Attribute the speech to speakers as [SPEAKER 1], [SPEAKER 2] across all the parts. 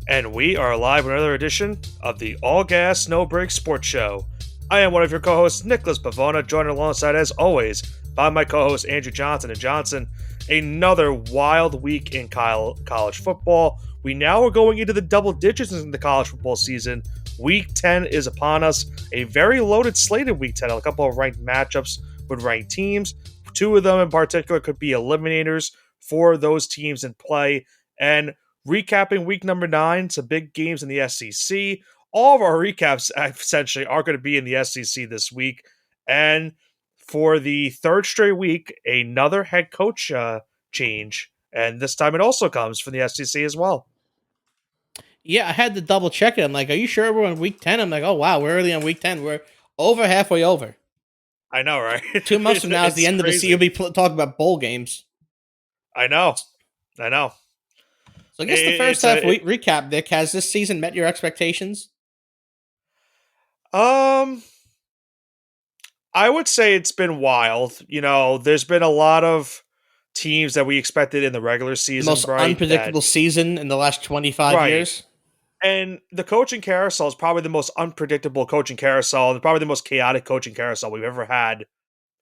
[SPEAKER 1] And we are live with another edition of the All Gas No Break Sports Show. I am one of your co-hosts, Nicholas Pavona, joined alongside, as always, by my co-host Andrew Johnson. And Johnson, another wild week in college football. We now are going into the double digits in the college football season. Week 10 is upon us. A very loaded slate in Week 10. A couple of ranked matchups with ranked teams. Two of them in particular could be eliminators for those teams in play. And recapping week number 9, some big games in the SEC. All of our recaps essentially are going to be in the SEC this week. And for the third straight week, another head coach change. And this time it also comes from the SEC as well.
[SPEAKER 2] Yeah, I had to double check it. I'm like, are you sure we're on week 10? I'm like, oh, wow, we're early on week 10. We're over halfway over.
[SPEAKER 1] I know, right?
[SPEAKER 2] 2 months from now is the end of the season. You'll be talking about bowl games.
[SPEAKER 1] I know.
[SPEAKER 2] So I guess the first half recap, Nick, has this season met your expectations?
[SPEAKER 1] I would say it's been wild. You know, there's been a lot of teams that we expected in the regular season.
[SPEAKER 2] The most unpredictable season in the last 25 years.
[SPEAKER 1] And the coaching carousel is probably the most unpredictable coaching carousel and probably the most chaotic coaching carousel we've ever had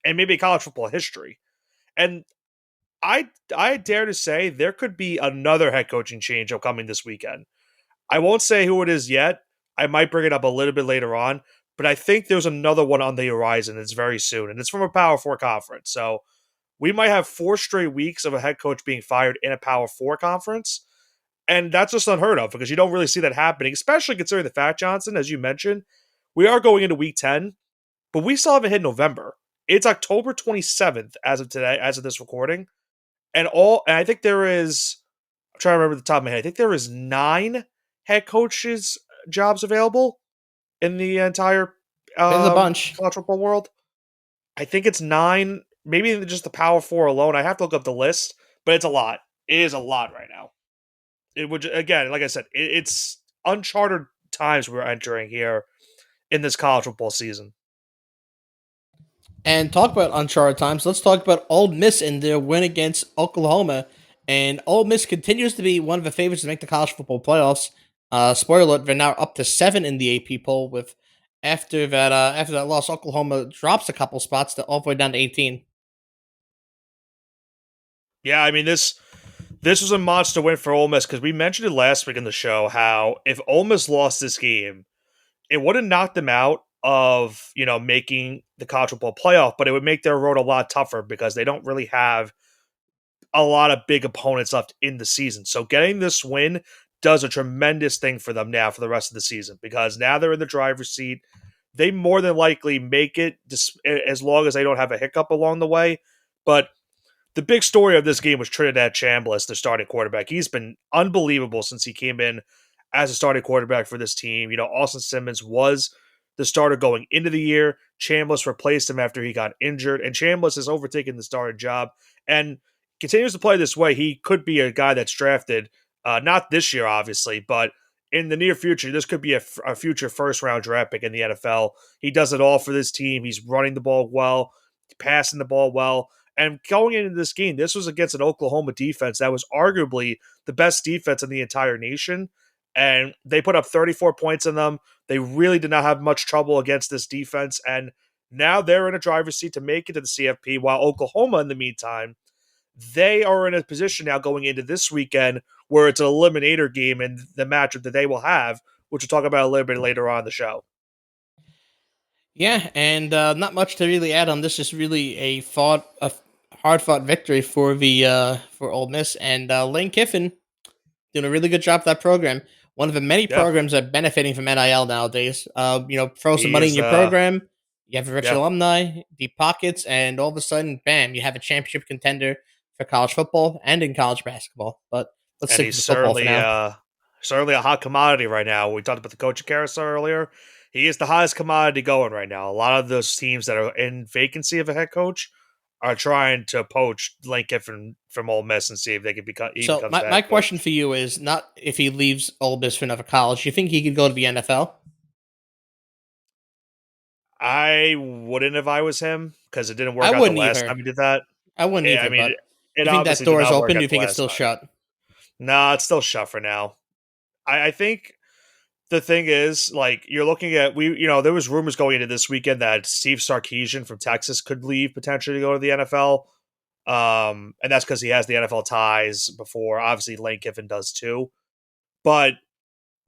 [SPEAKER 1] in maybe college football history. And I dare to say there could be another head coaching change upcoming this weekend. I won't say who it is yet. I might bring it up a little bit later on, but I think there's another one on the horizon. It's very soon, and it's from a Power 4 conference. So we might have 4 straight weeks of a head coach being fired in a Power 4 conference. And that's just unheard of because you don't really see that happening, especially considering the fact, Johnson, as you mentioned, we are going into week 10, but we still haven't hit November. It's October 27th as of today, as of this recording. And I think there is, I'm trying to remember the top of my head, I think there is 9 head coaches jobs available in the entire
[SPEAKER 2] bunch.
[SPEAKER 1] college football world. I think it's 9, maybe just the Power 4 alone. I have to look up the list, but it's a lot. It is a lot right now. It would, again, like I said, it's uncharted times we're entering here in this college football season.
[SPEAKER 2] And talk about uncharted times. Let's talk about Ole Miss and their win against Oklahoma. And Ole Miss continues to be one of the favorites to make the college football playoffs. Spoiler alert: they're now up to 7 in the AP poll. With after that loss, Oklahoma drops a couple spots to all the way down to 18.
[SPEAKER 1] Yeah, I mean this was a monster win for Ole Miss because we mentioned it last week in the show how if Ole Miss lost this game, it would have knocked them out of, you know, making the college football playoff, but it would make their road a lot tougher because they don't really have a lot of big opponents left in the season. So getting this win does a tremendous thing for them now for the rest of the season because now they're in the driver's seat. They more than likely make it as long as they don't have a hiccup along the way. But the big story of this game was Trinidad Chambliss, the starting quarterback. He's been unbelievable since he came in as a starting quarterback for this team. You know, Austin Simmons was the starter going into the year. Chambliss replaced him after he got injured, and Chambliss has overtaken the starting job and continues to play this way. He could be a guy that's drafted, not this year, obviously, but in the near future. This could be a future first-round draft pick in the NFL. He does it all for this team. He's running the ball well, passing the ball well. And going into this game, this was against an Oklahoma defense that was arguably the best defense in the entire nation. And they put up 34 points in them. They really did not have much trouble against this defense. And now they're in a driver's seat to make it to the CFP, while Oklahoma, in the meantime, they are in a position now going into this weekend where it's an eliminator game and the matchup that they will have, which we'll talk about a little bit later on in the show.
[SPEAKER 2] Yeah, and not much to really add on this. Just really a hard-fought victory for the for Ole Miss, and Lane Kiffin doing a really good job for that program. One of the many programs that are benefiting from NIL nowadays. Throw some money in your program, you have a rich alumni, deep pockets, and all of a sudden, bam, you have a championship contender for college football and in college basketball. But let's stick to football for now.
[SPEAKER 1] Certainly a hot commodity right now. We talked about the coaching carousel earlier. He is the hottest commodity going right now. A lot of those teams that are in vacancy of a head coach are trying to poach Lane Kiffin from Ole Miss and see if they can become.
[SPEAKER 2] So my question for you is not if he leaves Ole Miss for another college. You think he could go to the NFL?
[SPEAKER 1] I wouldn't if I was him because it didn't work out the last time he did that.
[SPEAKER 2] I wouldn't either. I mean,
[SPEAKER 1] you
[SPEAKER 2] think that door is open? Do you think it's still shut?
[SPEAKER 1] No, it's still shut for now. I think the thing is, like, you're looking at there was rumors going into this weekend that Steve Sarkisian from Texas could leave potentially to go to the NFL. And that's because he has the NFL ties before. Obviously, Lane Kiffin does too. But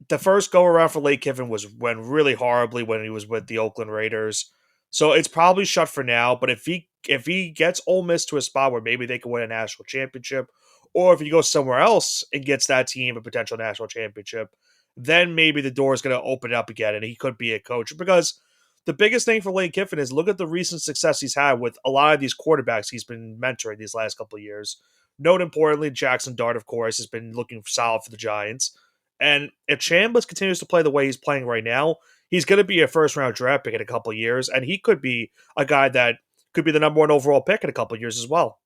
[SPEAKER 1] the first go around for Lane Kiffin went really horribly when he was with the Oakland Raiders. So it's probably shut for now. But if he gets Ole Miss to a spot where maybe they can win a national championship, or if he goes somewhere else and gets that team a potential national championship, then maybe the door is going to open up again and he could be a coach. Because the biggest thing for Lane Kiffin is look at the recent success he's had with a lot of these quarterbacks he's been mentoring these last couple of years. Note importantly, Jackson Dart, of course, has been looking solid for the Giants. And if Chambliss continues to play the way he's playing right now, he's going to be a first round draft pick in a couple of years, and he could be a guy that could be the number one overall pick in a couple of years as well.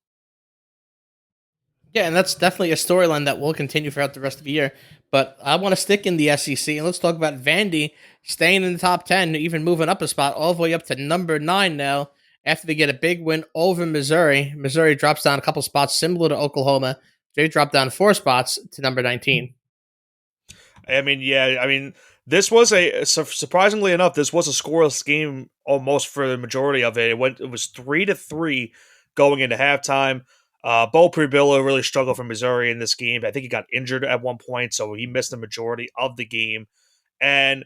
[SPEAKER 2] Yeah, and that's definitely a storyline that will continue throughout the rest of the year. But I want to stick in the SEC and let's talk about Vandy staying in the top 10, even moving up a spot all the way up to number 9 now after they get a big win over Missouri. Missouri drops down a couple spots similar to Oklahoma. They dropped down 4 spots to number 19.
[SPEAKER 1] This was surprisingly enough, this was a scoreless game almost for the majority of it. It was 3-3 going into halftime. Bo Pribilla really struggled for Missouri in this game. I think he got injured at one point, so he missed the majority of the game. And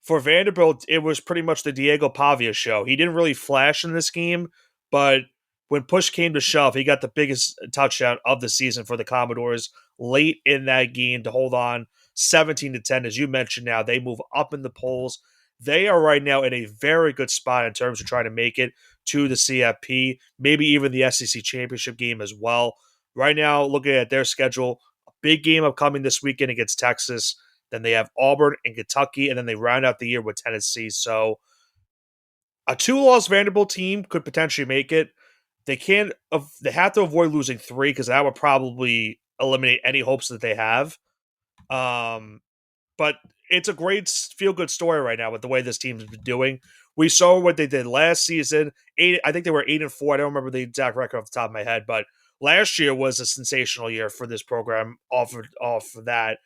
[SPEAKER 1] for Vanderbilt, it was pretty much the Diego Pavia show. He didn't really flash in this game, but when push came to shove, he got the biggest touchdown of the season for the Commodores late in that game to hold on 17-10. As you mentioned, now they move up in the polls. They are right now in a very good spot in terms of trying to make it to the CFP, maybe even the SEC championship game as well. Right now, looking at their schedule, a big game upcoming this weekend against Texas. Then they have Auburn and Kentucky, and then they round out the year with Tennessee. So a 2-loss Vanderbilt team could potentially make it. They can't. They have to avoid losing 3 because that would probably eliminate any hopes that they have. But it's a great feel-good story right now with the way this team's been doing. We saw what they did last season. I think they were 8-4. I don't remember the exact record off the top of my head, but last year was a sensational year for this program off of that.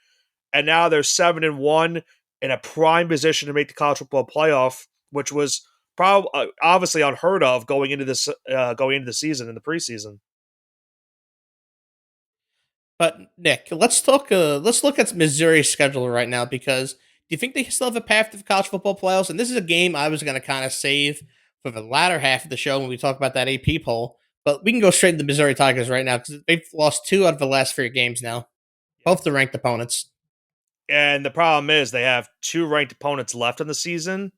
[SPEAKER 1] And now they're 7-1 in a prime position to make the college football playoff, which was probably obviously unheard of going into the season in the preseason.
[SPEAKER 2] But Nick, let's talk. Let's look at Missouri's schedule right now because do you think they still have a path to the college football playoffs? And this is a game I was going to kind of save for the latter half of the show when we talk about that AP poll. But we can go straight to the Missouri Tigers right now because they've lost 2 out of the last 3 games now, both the ranked opponents.
[SPEAKER 1] And the problem is they have 2 ranked opponents left in the season,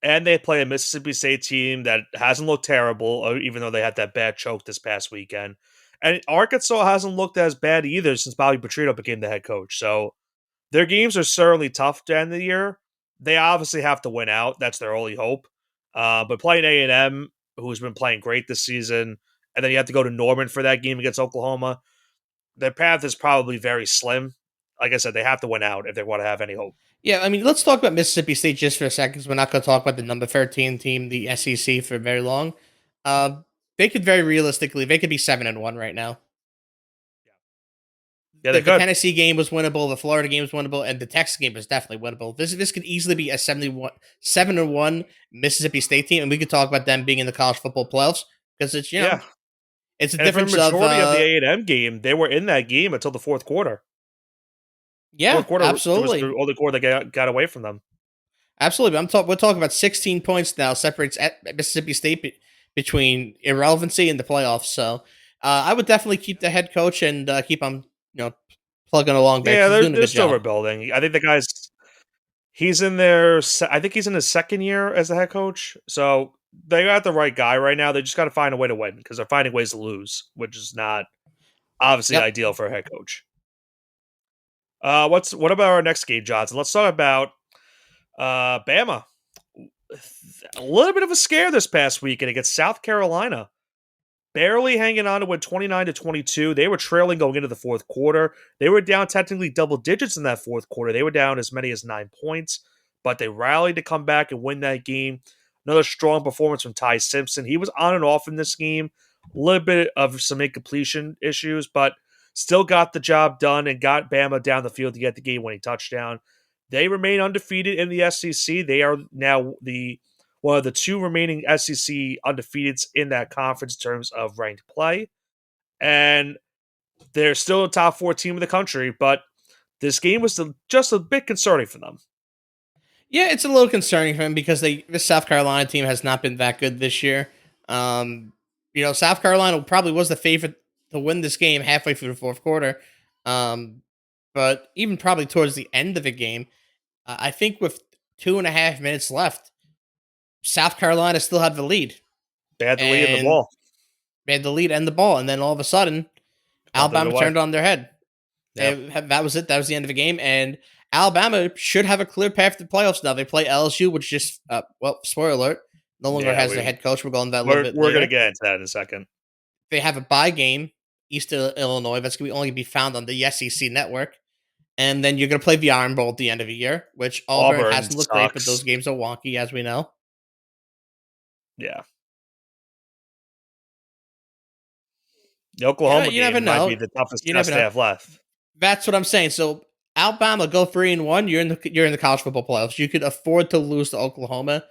[SPEAKER 1] and they play a Mississippi State team that hasn't looked terrible, even though they had that bad choke this past weekend. And Arkansas hasn't looked as bad either since Bobby Petrino became the head coach. So their games are certainly tough to end the year. They obviously have to win out. That's their only hope. But playing A&M, who's been playing great this season, and then you have to go to Norman for that game against Oklahoma, their path is probably very slim. Like I said, they have to win out if they want to have any hope.
[SPEAKER 2] Yeah, I mean, let's talk about Mississippi State just for a second because we're not going to talk about the number 13 team, the SEC, for very long. They could very realistically, they could be 7-1 right now.
[SPEAKER 1] Yeah,
[SPEAKER 2] The Tennessee game was winnable, the Florida game was winnable, and the Texas game was definitely winnable. This could easily be a 7-1 Mississippi State team, and we could talk about them being in the college football playoffs because it's it's a difference
[SPEAKER 1] of the
[SPEAKER 2] majority
[SPEAKER 1] of the A&M game. They were in that game until the fourth quarter.
[SPEAKER 2] Yeah,
[SPEAKER 1] fourth quarter
[SPEAKER 2] absolutely.
[SPEAKER 1] Was the only quarter that got away from them.
[SPEAKER 2] Absolutely. We're talking about 16 points now separates Mississippi State between irrelevancy and the playoffs. So I would definitely keep the head coach and keep him, plugging along there.
[SPEAKER 1] Yeah, they're still rebuilding. I think the guy's he's in there. I think he's in his second year as the head coach. So they got the right guy right now. They just got to find a way to win because they're finding ways to lose, which is not obviously ideal for a head coach. What about our next game, Johnson? Let's talk about Bama. A little bit of a scare this past weekend against South Carolina. Barely hanging on to win 29-22. They were trailing going into the fourth quarter. They were down technically double digits in that fourth quarter. They were down as many as 9 points, but they rallied to come back and win that game. Another strong performance from Ty Simpson. He was on and off in this game. A little bit of some incompletion issues, but still got the job done and got Bama down the field to get the game-winning touchdown. They remain undefeated in the SEC. They are now one of the 2 remaining SEC undefeateds in that conference in terms of ranked play. And they're still a top 4 team in the country, but this game was just a bit concerning for them.
[SPEAKER 2] Yeah, it's a little concerning for him because the South Carolina team has not been that good this year. South Carolina probably was the favorite to win this game halfway through the fourth quarter. But even probably towards the end of the game, I think with 2.5 minutes left, South Carolina still had the lead.
[SPEAKER 1] They had the lead in the ball.
[SPEAKER 2] They had the lead and the ball, and then all of a sudden, Alabama turned on their head. Yep. That was it. That was the end of the game, and Alabama should have a clear path to the playoffs now. They play LSU, which just, spoiler alert, no longer has their head coach. We're going to that a little bit later.
[SPEAKER 1] We're going to get into that in a second.
[SPEAKER 2] They have a bye game, East Illinois. That's going to only be found on the SEC network. And then you're going to play the Iron Bowl at the end of the year, which Auburn hasn't looked great, but those games are wonky, as we know.
[SPEAKER 1] Yeah. The Oklahoma game might be the toughest test they have left.
[SPEAKER 2] That's what I'm saying. So Alabama go 3-1. You're in the college football playoffs. You could afford to lose to Oklahoma,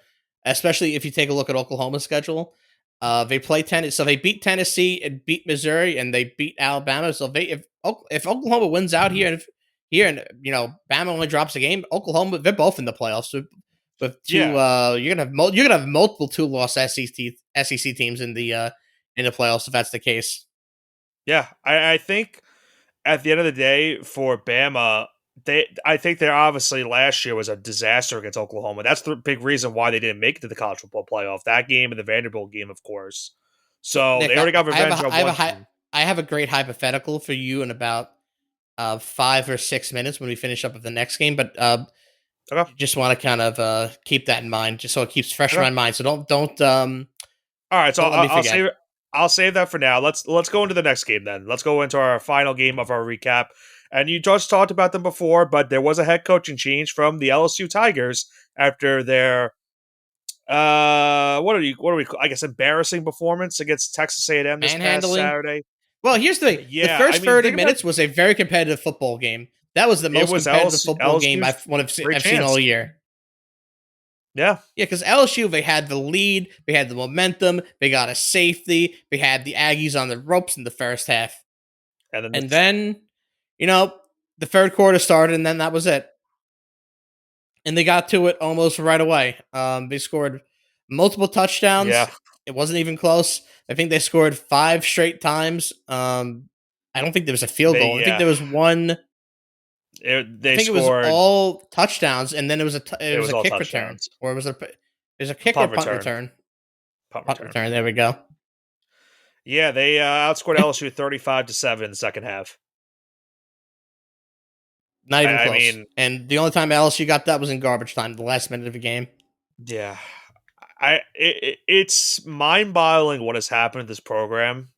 [SPEAKER 2] especially if you take a look at Oklahoma's schedule. They play Tennessee, so they beat Tennessee and beat Missouri, and they beat Alabama. So if Oklahoma wins out here and Bama only drops a game, Oklahoma, they're both in the playoffs. So with 2, you're gonna have multiple 2-loss SEC teams in the playoffs if that's the case.
[SPEAKER 1] Yeah, I think at the end of the day for Bama, I think they're obviously last year was a disaster against Oklahoma. That's the big reason why they didn't make it to the college football playoff. That game and the Vanderbilt game, of course. So Nick, they already got revenge on one.
[SPEAKER 2] I have a great hypothetical for you in about 5 or 6 minutes when we finish up with the next game, but okay. Just want to kind of keep that in mind, just so it keeps fresh in my mind. So don't. All
[SPEAKER 1] right, so I'll save that for now. Let's go into the next game then. Let's go into our final game of our recap. And you just talked about them before, but there was a head coaching change from the LSU Tigers after their I guess embarrassing performance against Texas A&M this past Saturday.
[SPEAKER 2] Well, here's the thing. Yeah, the first 30 minutes was a very competitive football game. That was the most competitive football game I've seen all year.
[SPEAKER 1] Yeah.
[SPEAKER 2] Yeah, because LSU, they had the lead, they had the momentum, they got a safety, they had the Aggies on the ropes in the first half. And then the third quarter started, and then that was it. And they got to it almost right away. They scored multiple touchdowns.
[SPEAKER 1] Yeah.
[SPEAKER 2] It wasn't even close. I think they scored 5 straight times. I don't think there was a field goal. I think there was one. It was all touchdowns, and then it was a kick return, or it was a kick or punt return. Punt return. There we go.
[SPEAKER 1] Yeah, they outscored LSU 35-7 in the second half.
[SPEAKER 2] Not even close. And the only time LSU got that was in garbage time, the last minute of the game.
[SPEAKER 1] Yeah, it's mind-boggling what has happened to this program.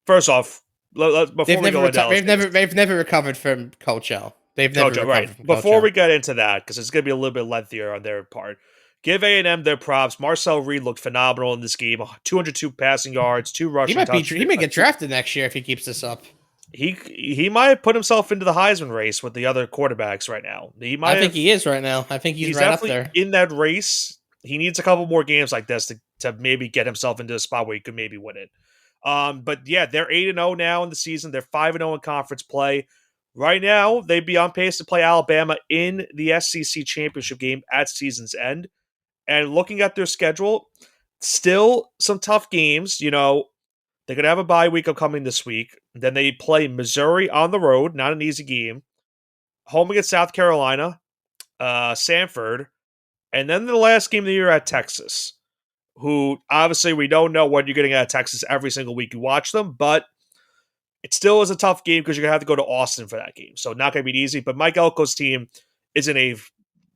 [SPEAKER 1] First off, they've
[SPEAKER 2] never recovered from Coach L. They've never recovered from Coach
[SPEAKER 1] Before we get into that, because it's going to be a little bit lengthier on their part, give A&M their props. Marcel Reed looked phenomenal in this game. 202 passing yards, 2 rushing touchdowns.
[SPEAKER 2] He might get drafted next year if he keeps this up.
[SPEAKER 1] He might put himself into the Heisman race with the other quarterbacks right now.
[SPEAKER 2] I think he is right now. I think he's right up there.
[SPEAKER 1] In that race. He needs a couple more games like this to maybe get himself into a spot where he could maybe win it. But yeah, they're 8-0 now in the season. They're 5-0 in conference play. Right now, they'd be on pace to play Alabama in the SEC championship game at season's end. And looking at their schedule, still some tough games. They're going to have a bye week upcoming this week. Then they play Missouri on the road, not an easy game. Home against South Carolina, Samford. And then the last game of the year at Texas, who obviously we don't know what you're getting at Texas every single week you watch them, but it still is a tough game because you're going to have to go to Austin for that game. So not going to be easy, but Mike Elko's team is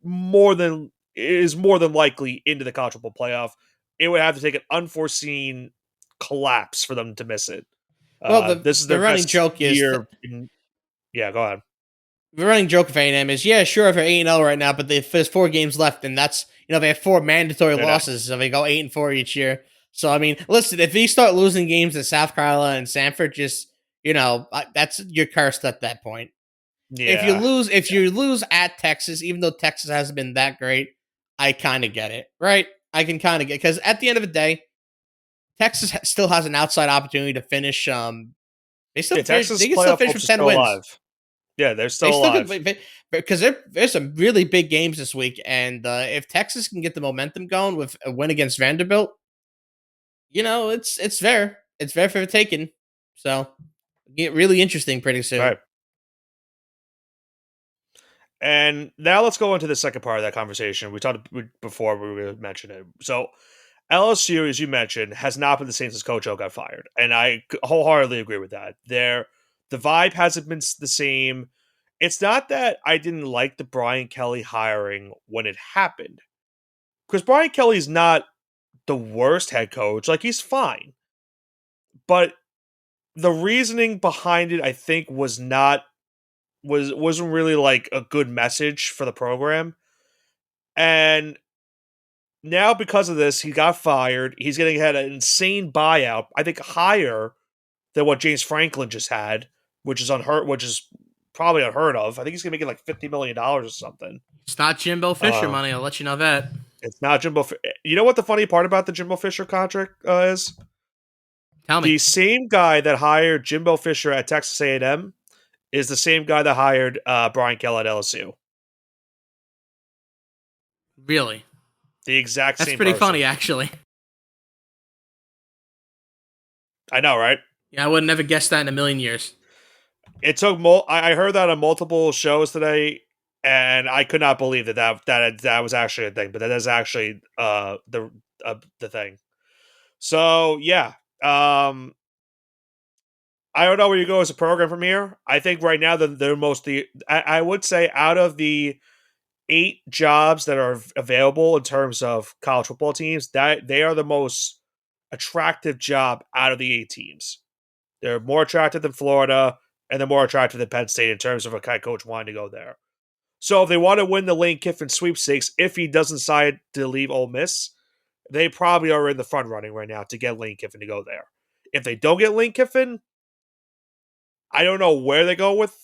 [SPEAKER 1] more than likely into the college football playoff. It would have to take an unforeseen collapse for them to miss it.
[SPEAKER 2] Well,
[SPEAKER 1] this is their running joke year. Yeah, go ahead.
[SPEAKER 2] The running joke of A&M is, yeah, sure, they're 8-0 right now, but there's 4 games left, and that's, they have 4 mandatory losses, so they go 8-4 each year. So, listen, if they start losing games at South Carolina and Samford, just that's you're cursed at that point.
[SPEAKER 1] Yeah.
[SPEAKER 2] If you lose at Texas, even though Texas hasn't been that great, I kind of get it, right? I can kind of get because at the end of the day, Texas still has an outside opportunity to finish.
[SPEAKER 1] Yeah, Texas
[SPEAKER 2] They can still
[SPEAKER 1] playoff
[SPEAKER 2] finish
[SPEAKER 1] hopes
[SPEAKER 2] with
[SPEAKER 1] are
[SPEAKER 2] 10
[SPEAKER 1] still
[SPEAKER 2] wins.
[SPEAKER 1] alive. Yeah, they're
[SPEAKER 2] They
[SPEAKER 1] still
[SPEAKER 2] still
[SPEAKER 1] alive.
[SPEAKER 2] could because there's some really big games this week, and if Texas can get the momentum going with a win against Vanderbilt, it's fair for the taking. So get really interesting pretty soon.
[SPEAKER 1] Right. And now let's go into the second part of that conversation. We talked before we were mentioning it. So LSU, as you mentioned, has not been the same since Coach O got fired, and I wholeheartedly agree with that. The vibe hasn't been the same. It's not that I didn't like the Brian Kelly hiring when it happened, because Brian Kelly's not the worst head coach. Like, he's fine, but the reasoning behind it, I think, wasn't really like a good message for the program. And now, because of this, he got fired. He's getting had an insane buyout. I think higher than what James Franklin just had, which is probably unheard of. I think he's gonna make it like $50 million or something.
[SPEAKER 2] It's not Jimbo Fisher money. I'll let you know that.
[SPEAKER 1] It's not Jimbo. You know what the funny part about the Jimbo Fisher contract is?
[SPEAKER 2] Tell me.
[SPEAKER 1] The same guy that hired Jimbo Fisher at Texas A&M is the same guy that hired Brian Kelly at LSU.
[SPEAKER 2] Really?
[SPEAKER 1] The exact
[SPEAKER 2] That's
[SPEAKER 1] same
[SPEAKER 2] pretty
[SPEAKER 1] person.
[SPEAKER 2] funny, actually.
[SPEAKER 1] I know, right?
[SPEAKER 2] Yeah, I would never guess that in a million years.
[SPEAKER 1] It took I heard that on multiple shows today, and I could not believe that was actually a thing. But that is actually the thing. So yeah, I don't know where you go as a program from here. I think right now they're I would say out of the 8 jobs that are available in terms of college football teams, that they are the most attractive job out of the 8 teams. They're more attractive than Florida, and they're more attractive than Penn State in terms of a kind of coach wanting to go there. So if they want to win the Lane Kiffin sweepstakes, if he doesn't decide to leave Ole Miss, they probably are in the front running right now to get Lane Kiffin to go there. If they don't get Lane Kiffin, I don't know where they go with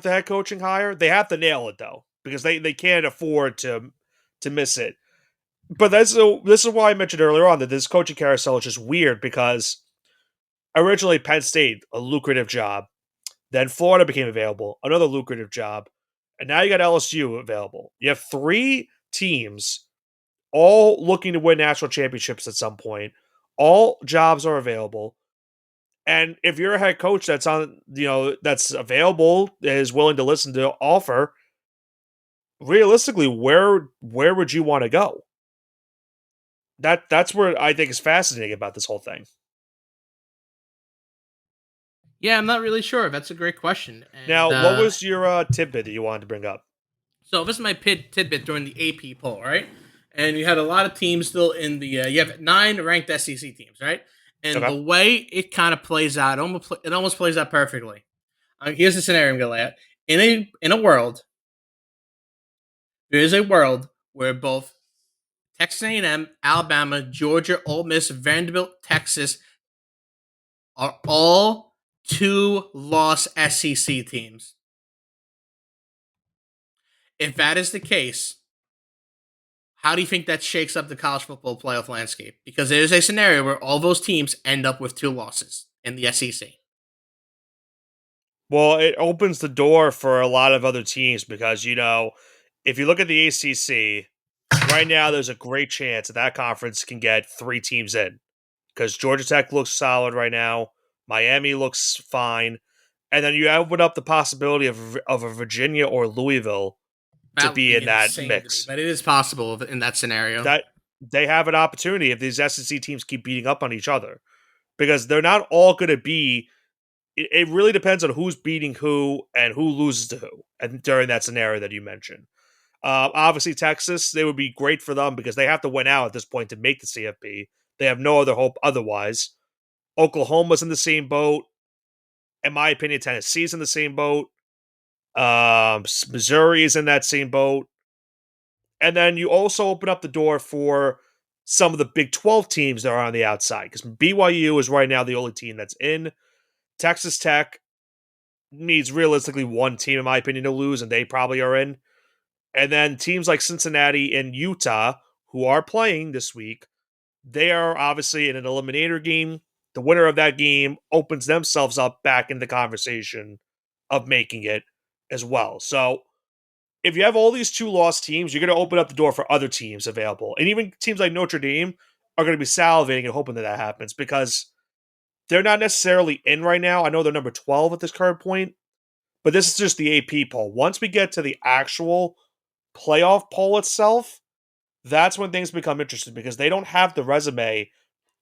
[SPEAKER 1] the head coaching hire. They have to nail it though, because they can't afford to miss it. But this is why I mentioned earlier on that this coaching carousel is just weird, because originally Penn State, a lucrative job, then Florida became available, another lucrative job, and now you got LSU available. You have 3 teams all looking to win national championships at some point. All jobs are available. And if you're a head coach that's available, is willing to listen to offer, realistically, where would you want to go? That's where I think is fascinating about this whole thing.
[SPEAKER 2] Yeah, I'm not really sure. That's a great question. And
[SPEAKER 1] Now, what was your tidbit that you wanted to bring up?
[SPEAKER 2] so this is my tidbit during the AP poll, right? And you had a lot of teams still in the. You have 9 ranked SEC teams, right? And
[SPEAKER 1] Okay.
[SPEAKER 2] the way it kind of plays out, it almost plays out perfectly. Here's the scenario I'm gonna lay out. In a world, there is a world where both Texas A&M, Alabama, Georgia, Ole Miss, Vanderbilt, Texas are all 2-loss SEC teams. If that is the case, how do you think that shakes up the college football playoff landscape? Because there's a scenario where all those teams end up with 2 losses in the SEC.
[SPEAKER 1] Well, it opens the door for a lot of other teams because, if you look at the ACC, right now there's a great chance that conference can get 3 teams in, because Georgia Tech looks solid right now. Miami looks fine. And then you open up the possibility of a Virginia or Louisville to
[SPEAKER 2] That would
[SPEAKER 1] be
[SPEAKER 2] be
[SPEAKER 1] in that
[SPEAKER 2] insane to me,
[SPEAKER 1] mix.
[SPEAKER 2] but it is possible in that scenario.
[SPEAKER 1] That they have an opportunity if these SEC teams keep beating up on each other, because they're not all going to be. It really depends on who's beating who and who loses to who, and during that scenario that you mentioned. Obviously, Texas, they would be great for them because they have to win out at this point to make the CFP. They have no other hope otherwise. Oklahoma's in the same boat. In my opinion, Tennessee's in the same boat. Missouri is in that same boat. And then you also open up the door for some of the Big 12 teams that are on the outside, because BYU is right now the only team that's in. Texas Tech needs realistically one team, in my opinion, to lose, and they probably are in. And then teams like Cincinnati and Utah, who are playing this week, they are obviously in an eliminator game. The winner of that game opens themselves up back in the conversation of making it as well. So if you have all these 2-loss teams, you're going to open up the door for other teams available. And even teams like Notre Dame are going to be salivating and hoping that that happens because they're not necessarily in right now. I know they're number 12 at this current point, but this is just the AP poll. Once we get to the actual playoff poll itself, that's when things become interesting because they don't have the resume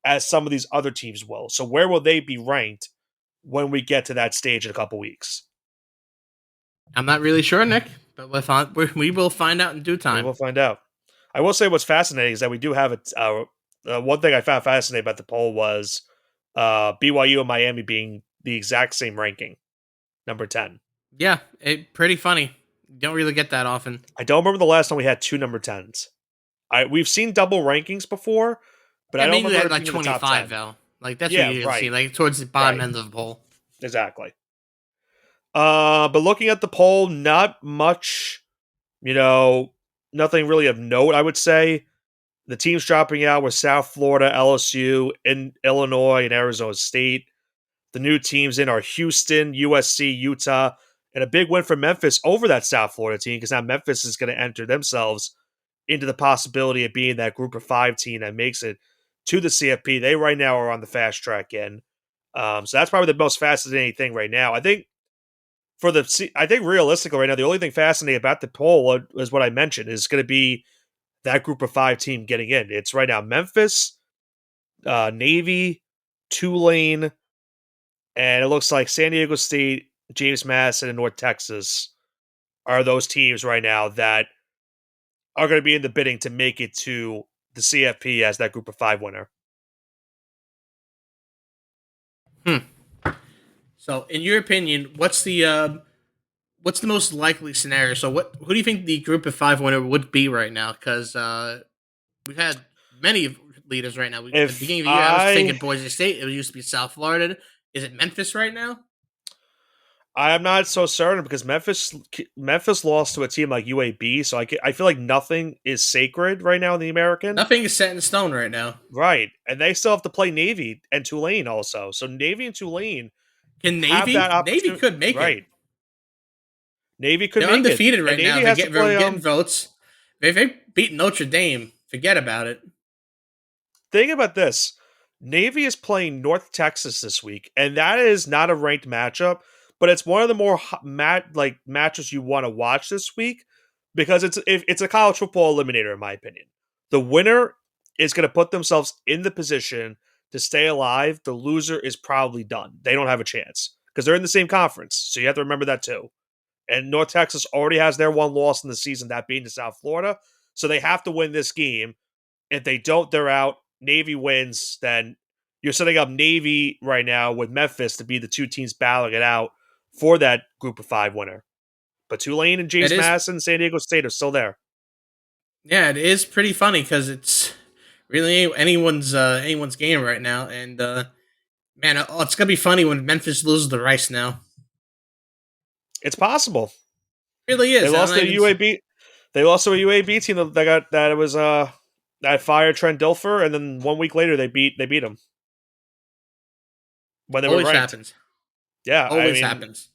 [SPEAKER 1] as some of these other teams will. So where will they be ranked when we get to that stage in a couple weeks?
[SPEAKER 2] I'm not really sure, Nick, but we will find out in due
[SPEAKER 1] We
[SPEAKER 2] time.
[SPEAKER 1] will find out. I will say what's fascinating is that we do have one thing I found fascinating about the poll was BYU and Miami being the exact same ranking, number 10.
[SPEAKER 2] Yeah, pretty funny. Don't really get that often.
[SPEAKER 1] I don't remember the last time we had two number 10s. We've seen double rankings before, but I don't remember it
[SPEAKER 2] like
[SPEAKER 1] being in the top
[SPEAKER 2] 25
[SPEAKER 1] 10.
[SPEAKER 2] though. Like that's
[SPEAKER 1] Yeah,
[SPEAKER 2] what you
[SPEAKER 1] right.
[SPEAKER 2] see, like towards the bottom
[SPEAKER 1] Right.
[SPEAKER 2] end of the poll.
[SPEAKER 1] Exactly. But looking at the poll, not much, nothing really of note, I would say. The teams dropping out were South Florida, LSU, in Illinois, and Arizona State. The new teams in are Houston, USC, Utah, and a big win for Memphis over that South Florida team because now Memphis is going to enter themselves into the possibility of being that group of 5 team that makes it to the CFP. They right now are on the fast track in. So that's probably the most fascinating thing right now. I think realistically right now, the only thing fascinating about the poll is what I mentioned is going to be that group of 5 team getting in. It's right now Memphis, Navy, Tulane, and it looks like San Diego State, James Madison, and North Texas are those teams right now that are going to be in the bidding to make it to the CFP as that group of 5 winner.
[SPEAKER 2] So, in your opinion, what's the most likely scenario? So, who do you think the group of 5 winner would be right now? Because we've had many leaders right now. At the beginning of the year, I was thinking Boise State. It used to be South Florida. Is it Memphis right now?
[SPEAKER 1] I am not so certain because Memphis lost to a team like UAB, so I feel like nothing is sacred right now in the American.
[SPEAKER 2] Nothing is set in stone right now.
[SPEAKER 1] Right, and they still have to play Navy and Tulane also. So Navy and Tulane
[SPEAKER 2] can Navy
[SPEAKER 1] have that opportunity.
[SPEAKER 2] Navy could make it.
[SPEAKER 1] Navy could
[SPEAKER 2] They're
[SPEAKER 1] make
[SPEAKER 2] undefeated
[SPEAKER 1] it.
[SPEAKER 2] right now. They're getting votes. If they beat Notre Dame, forget about it.
[SPEAKER 1] Think about this. Navy is playing North Texas this week, and that is not a ranked matchup, but it's one of the more matches you want to watch this week because it's a college football eliminator, in my opinion. The winner is going to put themselves in the position to stay alive. The loser is probably done. They don't have a chance because they're in the same conference, so you have to remember that too. And North Texas already has their one loss in the season, that being to South Florida, so they have to win this game. If they don't, they're out. Navy wins, then you're setting up Navy right now with Memphis to be the 2 teams battling it out for that group of 5 winner. But Tulane and James Madison and San Diego State are still there.
[SPEAKER 2] Yeah, it is pretty funny because it's really anyone's game right now. And, man, it's going to be funny when Memphis loses the Rice now.
[SPEAKER 1] It's possible.
[SPEAKER 2] It really is.
[SPEAKER 1] They lost to UAB. They lost to a UAB team that fired Trent Dilfer, and then 1 week later they beat them when they were ranked.
[SPEAKER 2] Happens.
[SPEAKER 1] Yeah,
[SPEAKER 2] always happens.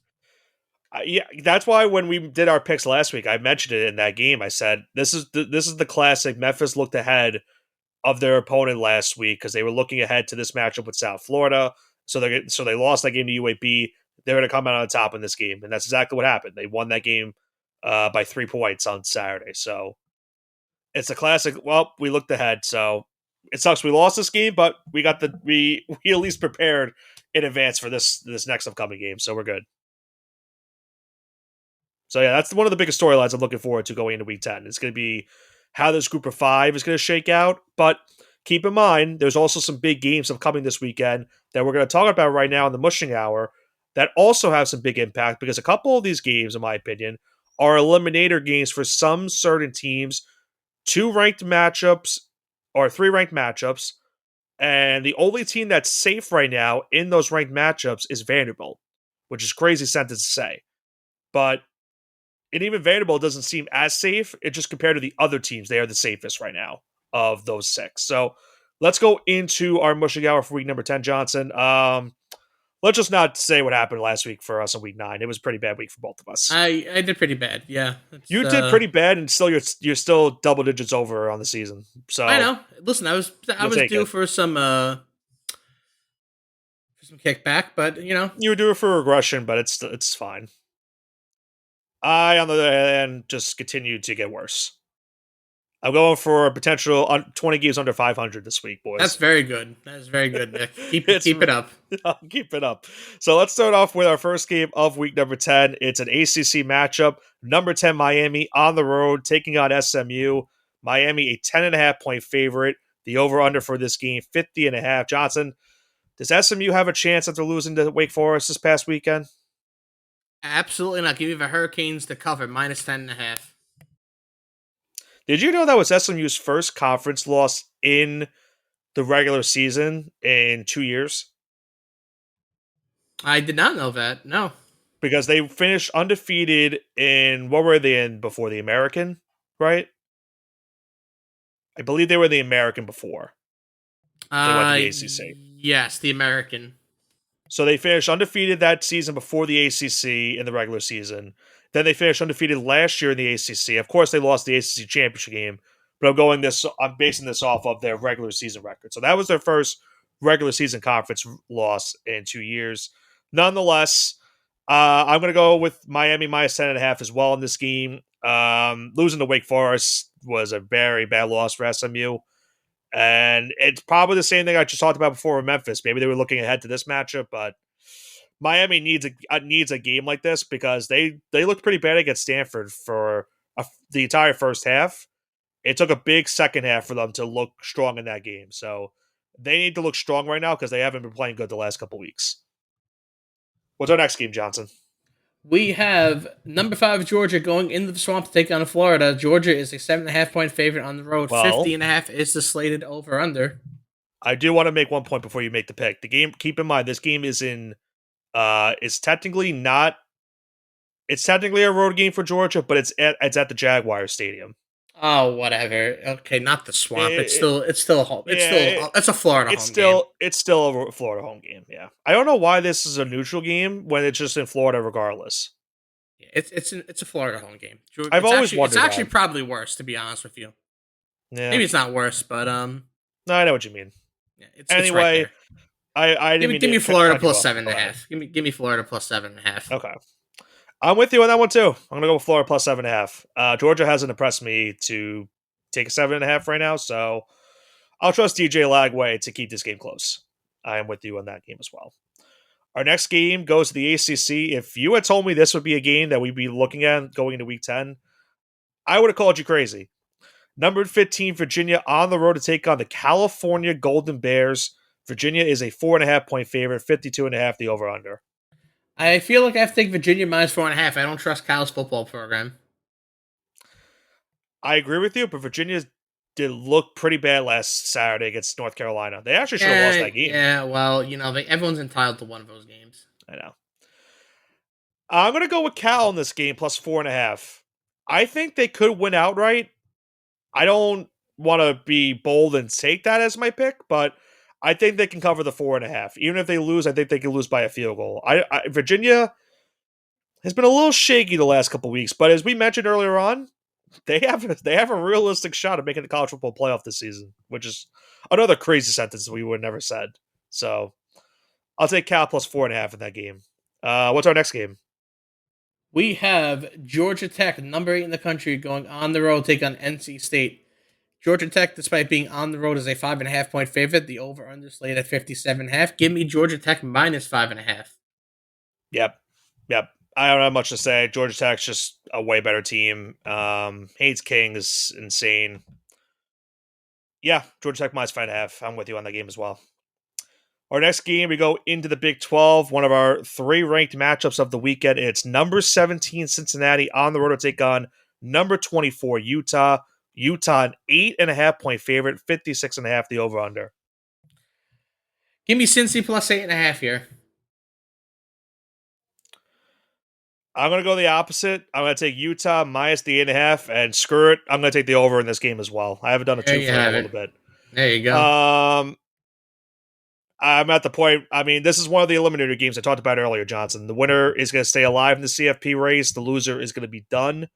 [SPEAKER 1] Yeah, that's why when we did our picks last week, I mentioned it in that game. I said this is the classic. Memphis looked ahead of their opponent last week because they were looking ahead to this matchup with South Florida. So they lost that game to UAB. They're going to come out on top in this game, and that's exactly what happened. They won that game by 3 points on Saturday. So it's a classic. Well, we looked ahead, so it sucks we lost this game, but we at least prepared in advance for this next upcoming game, so we're good. So yeah, that's one of the biggest storylines I'm looking forward to going into Week 10. It's going to be how this group of 5 is going to shake out, but keep in mind, there's also some big games upcoming this weekend that we're going to talk about right now in the Mushing Hour that also have some big impact because a couple of these games, in my opinion, are eliminator games for some certain teams. 2 ranked matchups or 3 ranked matchups, And the only team that's safe right now in those ranked matchups is Vanderbilt, which is a crazy sentence to say. But and even Vanderbilt doesn't seem as safe. It just compared to the other teams, they are the safest right now of those 6. So let's go into our Mushing Hour for week number 10, Johnson. Let's just not say what happened last week for us in week 9. It was a pretty bad week for both of us.
[SPEAKER 2] I did pretty bad. Yeah,
[SPEAKER 1] you did pretty bad, and still you're still double digits over on the season. So
[SPEAKER 2] I know. Listen, I was due for some kickback, but you
[SPEAKER 1] were due for regression, but it's fine. I, on the other hand, just continued to get worse. I'm going for a potential 20 games under 500 this week, boys.
[SPEAKER 2] That's very good. That is very good, Nick. Keep it up.
[SPEAKER 1] Keep it up. So let's start off with our first game of week number 10. It's an ACC matchup. Number 10 Miami on the road taking on SMU. Miami a 10.5 point favorite. The over-under for this game, 50.5. Johnson, does SMU have a chance after losing to Wake Forest this past weekend?
[SPEAKER 2] Absolutely not. Give me the Hurricanes to cover, minus 10.5.
[SPEAKER 1] Did you know that was SMU's first conference loss in the regular season in 2 years?
[SPEAKER 2] I did not know that, no.
[SPEAKER 1] Because they finished undefeated in, what were they in before? The American, right? I believe they were the American before. They went to the ACC.
[SPEAKER 2] Yes, the American.
[SPEAKER 1] So they finished undefeated that season before the ACC in the regular season. Then they finished undefeated last year in the ACC. Of course, they lost the ACC championship game, but I'm basing this off of their regular season record. So that was their first regular season conference loss in 2 years. Nonetheless, I'm going to go with Miami minus 10.5 as well in this game. Losing to Wake Forest was a very bad loss for SMU. And it's probably the same thing I just talked about before with Memphis. Maybe they were looking ahead to this matchup, but Miami needs a game like this because they looked pretty bad against Stanford for the entire first half. It took a big second half for them to look strong in that game. So they need to look strong right now because they haven't been playing good the last couple weeks. What's our next game, Johnson?
[SPEAKER 2] We have number 5 Georgia going into the Swamp to take on Florida. Georgia is a 7.5 point favorite on the road. 50.5 is the slated over under.
[SPEAKER 1] I do want to make one point before you make the pick. The game. Keep in mind, this game is in. It's technically a road game for Georgia, but it's at the Jaguar Stadium.
[SPEAKER 2] Oh, whatever. Okay, not the Swamp. It's still home. It's a Florida home game.
[SPEAKER 1] It's still a Florida home game. Yeah, I don't know why this is a neutral game when it's just in Florida, regardless.
[SPEAKER 2] Yeah, it's a Florida home game.
[SPEAKER 1] I've always wondered.
[SPEAKER 2] It's actually probably worse, to be honest with you.
[SPEAKER 1] Yeah,
[SPEAKER 2] maybe it's not worse, but
[SPEAKER 1] No, I know what you mean.
[SPEAKER 2] Yeah,
[SPEAKER 1] anyway.
[SPEAKER 2] It's right there. Give me Florida plus 7.5. Give me Florida plus 7.5.
[SPEAKER 1] Okay. I'm with you on that one too. I'm gonna go with Florida plus 7.5. Georgia hasn't impressed me to take a 7.5 right now, so I'll trust DJ Lagway to keep this game close. I am with you on that game as well. Our next game goes to the ACC. If you had told me this would be a game that we'd be looking at going into week 10, I would have called you crazy. Number 15, Virginia on the road to take on the California Golden Bears. Virginia is a 4.5 point favorite, 52.5 the over under.
[SPEAKER 2] I feel like I have to take Virginia minus 4.5. I don't trust Cal's football program.
[SPEAKER 1] I agree with you, but Virginia did look pretty bad last Saturday against North Carolina. They actually should have lost that game.
[SPEAKER 2] Yeah, well, everyone's entitled to one of those games.
[SPEAKER 1] I know. I'm going to go with Cal in this game, plus 4.5. I think they could win outright. I don't want to be bold and take that as my pick, but I think they can cover the 4.5. Even if they lose, I think they can lose by a field goal. Virginia has been a little shaky the last couple weeks, but as we mentioned earlier on, they have a realistic shot of making the college football playoff this season, which is another crazy sentence we would have never said. So I'll take Cal plus 4.5 in that game. What's our next game?
[SPEAKER 2] We have Georgia Tech, number 8 in the country, going on the road to take on NC State. Georgia Tech, despite being on the road, is a 5.5 point favorite. The over-under slate at 57.5. Give me Georgia Tech minus 5.5.
[SPEAKER 1] Yep. I don't have much to say. Georgia Tech's just a way better team. Haynes King is insane. Yeah, Georgia Tech minus 5.5. I'm with you on that game as well. Our next game, we go into the Big 12, one of our 3 ranked matchups of the weekend. It's number 17 Cincinnati on the road to take on number 24 Utah. Utah, an 8.5 point favorite, 56.5 the over-under.
[SPEAKER 2] Give me Cincy plus 8.5 here.
[SPEAKER 1] I'm going to go the opposite. I'm going to take Utah minus the 8.5, and screw it. I'm going to take the over in this game as well. I haven't done a
[SPEAKER 2] There
[SPEAKER 1] two
[SPEAKER 2] you
[SPEAKER 1] for in a
[SPEAKER 2] have
[SPEAKER 1] little
[SPEAKER 2] it.
[SPEAKER 1] bit.
[SPEAKER 2] There you go.
[SPEAKER 1] I'm at the point. I mean, this is one of the eliminator games I talked about earlier, Johnson. The winner is going to stay alive in the CFP race. The loser is going to be done.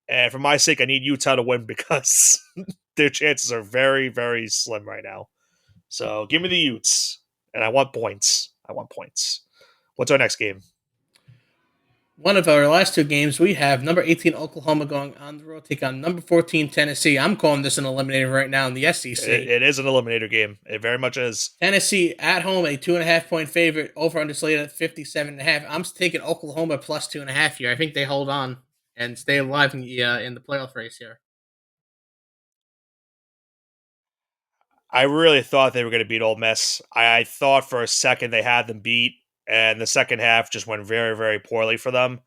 [SPEAKER 1] And for my sake, I need Utah to win because their chances are very, very slim right now. So give me the Utes, and I want points. I want points. What's our next game?
[SPEAKER 2] One of our last two games, we have number 18 Oklahoma going on the road, take on number 14 Tennessee. I'm calling this an eliminator right now in the SEC.
[SPEAKER 1] It is an eliminator game. It very much is.
[SPEAKER 2] Tennessee at home, a 2.5-point favorite, over under slated at 57.5. I'm taking Oklahoma plus 2.5 here. I think they hold on and stay alive in the playoff race here.
[SPEAKER 1] I really thought they were going to beat Ole Miss. I thought for a second they had them beat, and the second half just went very, very poorly for them.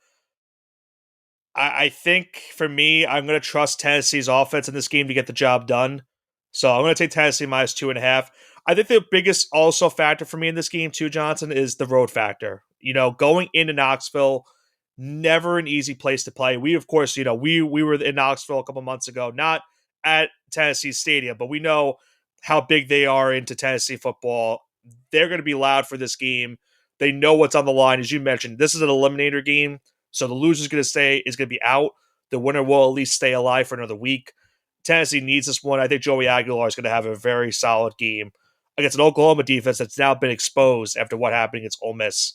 [SPEAKER 1] I think for me, I'm going to trust Tennessee's offense in this game to get the job done. So I'm going to take Tennessee minus 2.5. I think the biggest also factor for me in this game too, Johnson, is the road factor. You know, going into Knoxville, never an easy place to play. We, of course, you know, we were in Knoxville a couple months ago, not at Tennessee Stadium, but we know how big they are into Tennessee football. They're going to be loud for this game. They know what's on the line. As you mentioned, this is an eliminator game. So the loser is going to be out. The winner will at least stay alive for another week. Tennessee needs this one. I think Joey Aguilar is going to have a very solid game against an Oklahoma defense that's now been exposed after what happened against Ole Miss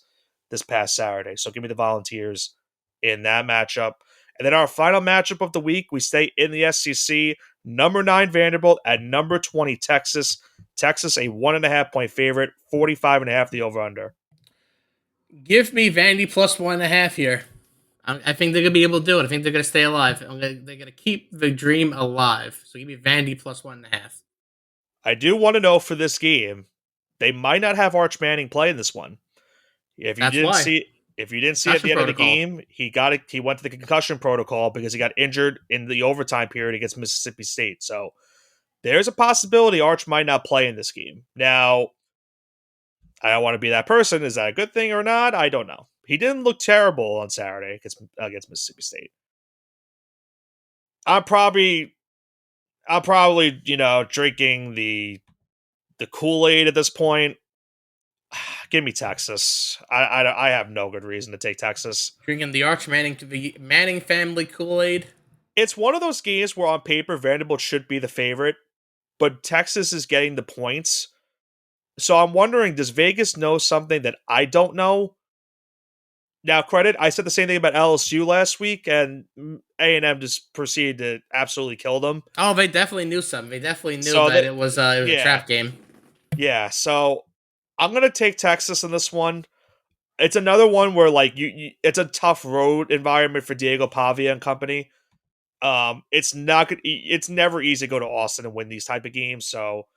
[SPEAKER 1] this past Saturday. So give me the Volunteers in that matchup. And then our final matchup of the week, we stay in the SEC. Number 9 Vanderbilt at number 20 Texas. Texas a 1.5-point favorite, 45.5 the over/under.
[SPEAKER 2] Give me Vandy plus 1.5 here. I think they're going to be able to do it. I think they're going to stay alive. They're going to keep the dream alive. So give me Vandy plus 1.5.
[SPEAKER 1] I do want to know for this game, they might not have Arch Manning play in this one. If you
[SPEAKER 2] That's
[SPEAKER 1] didn't
[SPEAKER 2] why.
[SPEAKER 1] see at the end of the game, he went to the concussion protocol because he got injured in the overtime period against Mississippi State. So there's a possibility Arch might not play in this game. Now, I don't want to be that person. Is that a good thing or not? I don't know. He didn't look terrible on Saturday against Mississippi State. I'm probably drinking the Kool-Aid at this point. Give me Texas. I have no good reason to take Texas.
[SPEAKER 2] Drinking the Arch Manning to the Manning family Kool-Aid.
[SPEAKER 1] It's one of those games where on paper Vanderbilt should be the favorite, but Texas is getting the points. So I'm wondering, does Vegas know something that I don't know? Now, credit, I said the same thing about LSU last week, and A&M just proceeded to absolutely kill them.
[SPEAKER 2] Oh, they definitely knew something. They definitely knew that it was a trap game.
[SPEAKER 1] Yeah, so I'm going to take Texas in this one. It's another one where, like, it's a tough road environment for Diego Pavia and company. It's never easy to go to Austin and win these type of games, so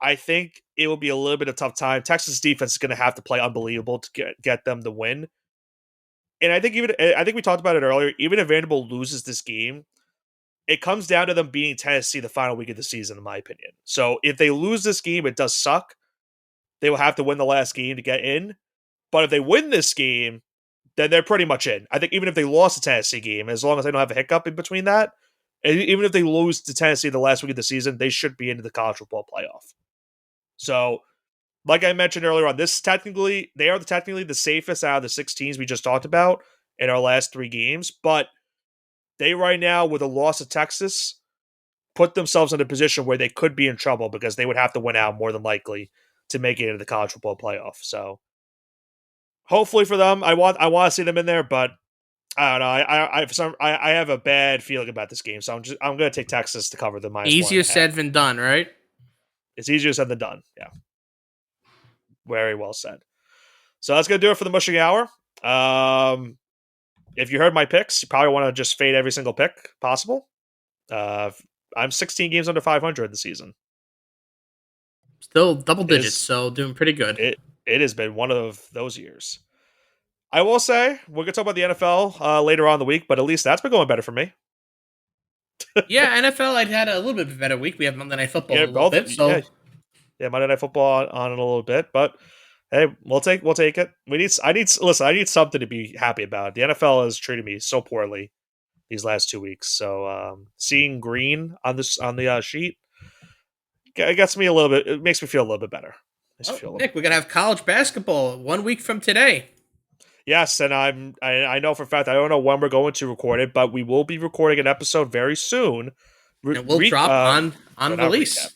[SPEAKER 1] I think it will be a little bit of a tough time. Texas defense is going to have to play unbelievable to get them to win. And I think we talked about it earlier. Even if Vanderbilt loses this game, it comes down to them beating Tennessee the final week of the season, in my opinion. So if they lose this game, it does suck. They will have to win the last game to get in. But if they win this game, then they're pretty much in. I think even if they lost the Tennessee game, as long as they don't have a hiccup in between that, and even if they lose to Tennessee the last week of the season, they should be into the college football playoff. So, like I mentioned earlier on, they are technically the safest out of the 6 teams we just talked about in our last 3 games. But they right now, with a loss of Texas, put themselves in a position where they could be in trouble because they would have to win out more than likely to make it into the college football playoff. So, hopefully for them, I want to see them in there, but I don't know. I have a bad feeling about this game, so I'm going to take Texas to cover the minus.
[SPEAKER 2] Easier said than done, right?
[SPEAKER 1] It's easier said than done. Yeah, very well said. So that's going to do it for the Mushing Hour. If you heard my picks, you probably want to just fade every single pick possible. I'm 16 games under 500 this season.
[SPEAKER 2] Still double digits, so doing pretty good.
[SPEAKER 1] It has been one of those years. I will say, we're going to talk about the NFL later on in the week, but at least that's been going better for me.
[SPEAKER 2] Yeah, NFL, I'd had a little bit of a better week. We have Monday Night Football a little bit, so...
[SPEAKER 1] Yeah, Monday Night Football on in a little bit, but hey, we'll take it. Listen, I need something to be happy about. The NFL has treated me so poorly these last 2 weeks. So seeing green on the sheet, it gets me a little bit. It makes me feel a little bit better. Makes me
[SPEAKER 2] Oh,
[SPEAKER 1] feel a little
[SPEAKER 2] Nick,
[SPEAKER 1] bit
[SPEAKER 2] we're gonna
[SPEAKER 1] better.
[SPEAKER 2] have college basketball 1 week from today,
[SPEAKER 1] Yes, and I know for a fact I don't know when we're going to record it, but we will be recording an episode very soon.
[SPEAKER 2] and we'll drop on
[SPEAKER 1] Not recap.
[SPEAKER 2] release.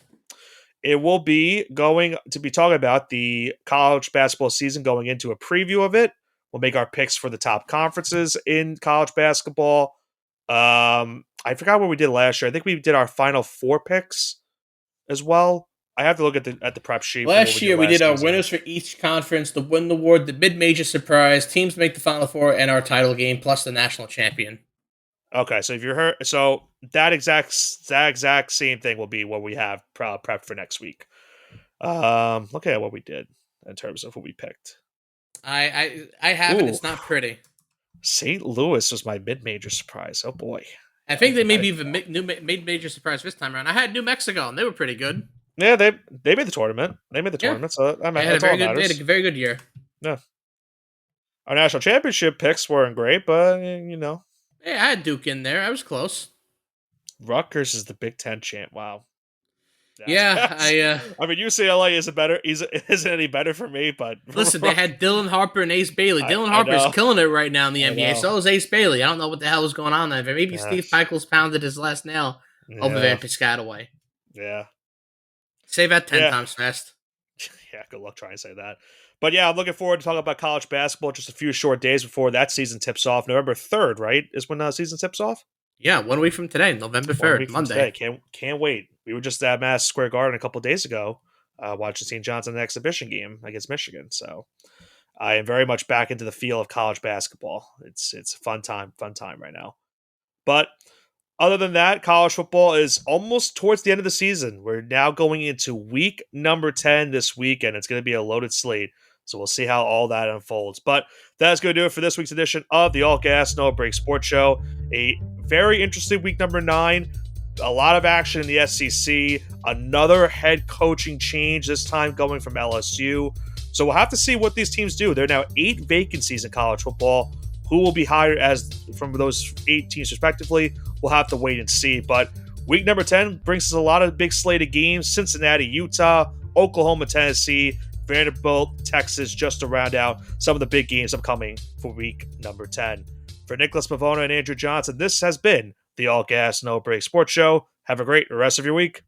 [SPEAKER 1] It will be going to be talking about the college basketball season, going into a preview of it. We'll make our picks for the top conferences in college basketball. I forgot what we did last year. I think we did our final 4 picks as well. I have to look at the prep sheet.
[SPEAKER 2] Last year, we did our
[SPEAKER 1] season.
[SPEAKER 2] winners for each conference, the win award, the mid-major surprise, teams make the Final Four, and our title game, plus the national champion.
[SPEAKER 1] Okay, so if you're hurt, so that exact same thing will be what we have prepped for next week. Look at what we did in terms of what we picked.
[SPEAKER 2] I have it. It's not pretty.
[SPEAKER 1] St. Louis was my mid-major surprise. Oh boy,
[SPEAKER 2] I think they may be even made major surprise this time around. I had New Mexico, and they were pretty good.
[SPEAKER 1] Yeah, they made the tournament. They made the tournament, so I mean,
[SPEAKER 2] They had
[SPEAKER 1] that's all that matters.
[SPEAKER 2] they had a very good year.
[SPEAKER 1] Yeah, our national championship picks weren't great, but you know,
[SPEAKER 2] Yeah, I had Duke in there. I was close.
[SPEAKER 1] Rutgers is the Big Ten champ. Wow.
[SPEAKER 2] I
[SPEAKER 1] mean, UCLA isn't any better for me, but
[SPEAKER 2] listen. They had Dylan Harper and Ace Bailey. Dylan Harper is killing it right now in the NBA. So is Ace Bailey. I don't know what the hell was going on there. Maybe Steve Pikiell's pounded his last nail over Van Piscataway.
[SPEAKER 1] Yeah.
[SPEAKER 2] Say that 10 times fast.
[SPEAKER 1] Yeah, good luck trying to say that. But yeah, I'm looking forward to talking about college basketball just a few short days before that season tips off. November 3rd, right, is when the season tips off?
[SPEAKER 2] Yeah, 1 week from today, November 3rd, Monday.
[SPEAKER 1] Can't wait. We were just at Madison Square Garden a couple days ago watching St. John's in an exhibition game against Michigan. So I am very much back into the feel of college basketball. It's a fun time right now. But other than that, college football is almost towards the end of the season. We're now going into week number 10 this weekend. It's going to be a loaded slate. So we'll see how all that unfolds. But that's going to do it for this week's edition of the All Gas No Break Sports Show. A very interesting week number 9. A lot of action in the SEC. Another head coaching change, this time going from LSU. So we'll have to see what these teams do. There are now 8 vacancies in college football. Who will be hired as from those 8 teams respectively? We'll have to wait and see. But week number 10 brings us a lot of big slate of games. Cincinnati, Utah, Oklahoma, Tennessee, Vanderbilt, Texas, just to round out some of the big games upcoming for week number 10. For Nicholas Pavona and Andrew Johnson, this has been the All Gas No Break Sports Show. Have a great rest of your week.